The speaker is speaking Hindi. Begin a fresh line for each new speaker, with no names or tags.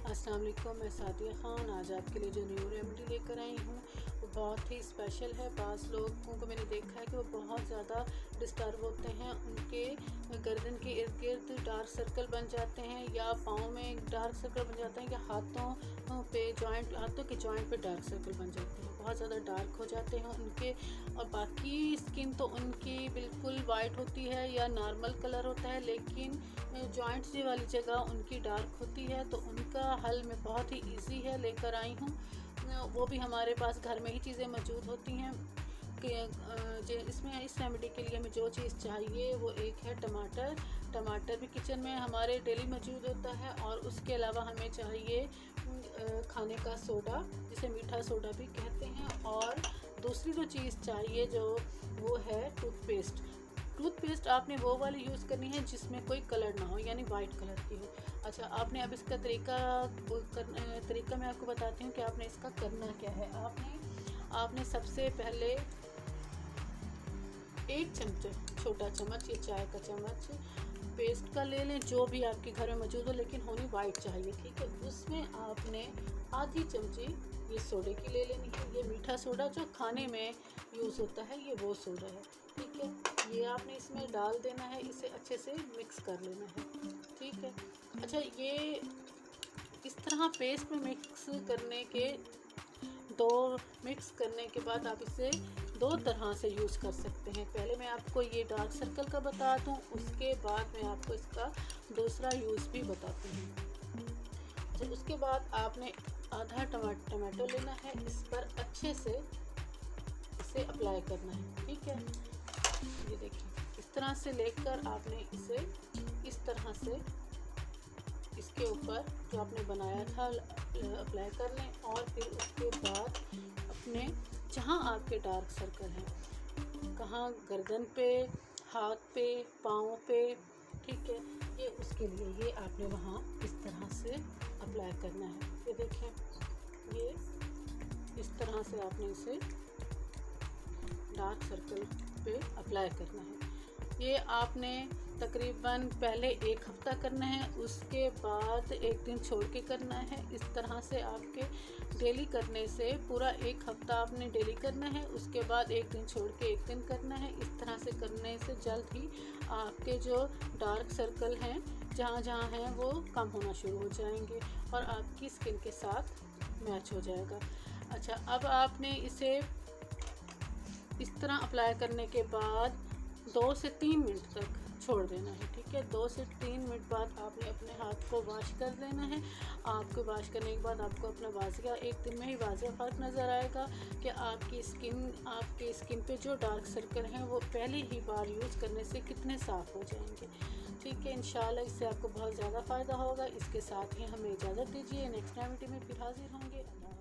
अस्सलाम वालेकुम, मैं सादिया ख़ान आज आपके लिए जो न्यू रेमेडी लेकर आई हूँ वो बहुत ही स्पेशल है। बाज़ लोगों को मैंने देखा है कि वो बहुत ज़्यादा डिस्टर्ब होते हैं, उनके गर्दन के इर्द गिर्द डार्क सर्कल बन जाते हैं या पाँव में डार्क सर्कल बन जाते हैं या हाथों के जॉइंट पे डार्क सर्कल बन जाते हैं, बहुत ज़्यादा डार्क हो जाते हैं उनके। और बाकी स्किन तो उनकी बिल्कुल वाइट होती है या नॉर्मल कलर होता है, लेकिन जॉइंट्स वाली जगह उनकी डार्क होती है। तो उनका हल मैं बहुत ही इजी है लेकर आई हूँ, वो भी हमारे पास घर में ही चीज़ें मौजूद होती हैं कि इसमें इस रेमेडी के लिए हमें जो चीज़ चाहिए वो एक है टमाटर। टमाटर भी किचन में हमारे डेली मौजूद होता है। और उसके अलावा हमें चाहिए खाने का सोडा, जिसे मीठा सोडा भी कहते हैं। और दूसरी जो चीज़ चाहिए वो है टूथपेस्ट। टूथपेस्ट आपने वो वाली यूज़ करनी है जिसमें कोई कलर ना हो, यानी वाइट कलर की हो। अच्छा, आपने अब इसका तरीका मैं आपको बताती हूँ कि आपने इसका करना क्या है। आपने सबसे पहले 1 चमचा, छोटा चम्मच, ये चाय का चम्मच पेस्ट का ले लें, जो भी आपके घर में मौजूद हो, लेकिन होनी वाइट चाहिए, ठीक है। उसमें आपने आधी चमची ये सोडे की ले लेनी है। ये मीठा सोडा जो खाने में यूज़ होता है, ये वो सोडा है, ठीक है। ये आपने इसमें डाल देना है, इसे अच्छे से मिक्स कर लेना है, ठीक है। अच्छा, ये इस तरह पेस्ट में मिक्स करने के बाद आप इसे 2 तरह से यूज़ कर सकते हैं। पहले मैं आपको ये डार्क सर्कल का बता दूं, उसके बाद मैं आपको इसका दूसरा यूज़ भी बताती हूँ। अच्छा, उसके बाद आपने आधा टमाटो लेना है, इस पर अच्छे से इसे अप्लाई करना है, ठीक है। ये देखिए, इस तरह से लेकर आपने इसे इस तरह से इसके ऊपर जो आपने बनाया था अप्लाई कर लें। और फिर उसके बाद अपने जहाँ आपके डार्क सर्कल हैं, कहाँ गर्दन पे, हाथ पे, पाँव पे, ठीक है, ये उसके लिए ये आपने वहाँ इस तरह से अप्लाई करना है। ये देखें, ये इस तरह से आपने इसे डार्क सर्कल पे अप्लाई करना है। ये आपने तकरीबन पहले 1 हफ़्ता करना है, उसके बाद 1 दिन छोड़ के करना है। इस तरह से आपके डेली करने से पूरा 1 हफ़्ता आपने डेली करना है, उसके बाद 1 दिन छोड़ के 1 दिन करना है। इस तरह से करने से जल्द ही आपके जो डार्क सर्कल हैं जहाँ जहाँ हैं वो कम होना शुरू हो जाएंगे और आपकी स्किन के साथ मैच हो जाएगा। अच्छा, अब आपने इसे इस तरह अप्लाई करने के बाद 2 से 3 मिनट तक छोड़ देना है, ठीक है। 2 से 3 मिनट बाद आपने अपने हाथ को वॉश कर लेना है। आपको वॉश करने के बाद आपको अपना वाजिया 1 दिन में ही वाजिया फ़र्क नज़र आएगा कि आपके स्किन पे जो डार्क सर्कल हैं वो पहली ही बार यूज़ करने से कितने साफ़ हो जाएंगे, ठीक है। इंशाल्लाह इससे आपको बहुत ज़्यादा फ़ायदा होगा। इसके साथ ही हमें इजाज़त दीजिए, नेक्स्ट वीडियो में फिर हाज़िर होंगे। अल्लाह।